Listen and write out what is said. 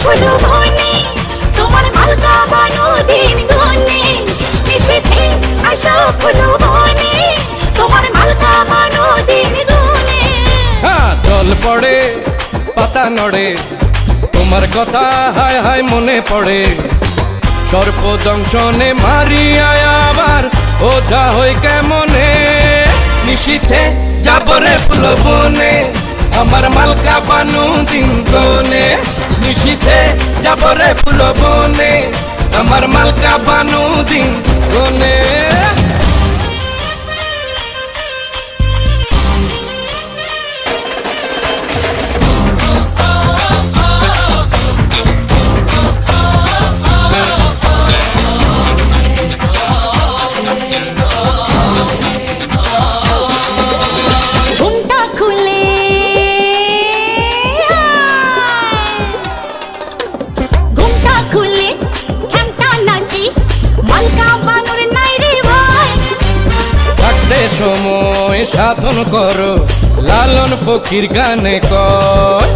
ফুলো বনে তোমার মালকা বানো দিন গুনে নিশীথে আসো ফুলো বনে তোমার মালকা বানো দিন গুনে। হ্যাঁ জল পড়ে পাতা নড়ে তোমার কথা হায় হায় মনে পড়ে সর্প দংশনে মারিয়া আবার ওঝা হই কেমনে নিশীথে যাবরে ফুল বনে আমার মালকা বানু দিন গনে নিশীথে যাবরে ফুল বনে আমার মালকা বানু দিন গনে। ঘুমটা খুলে ঘুমটা খুলে ঘ্যাংটা নাচি মালকা বানুর নাই রে ভাই। থাকতে সময় সাধন করো লালন ফকির গানে কয়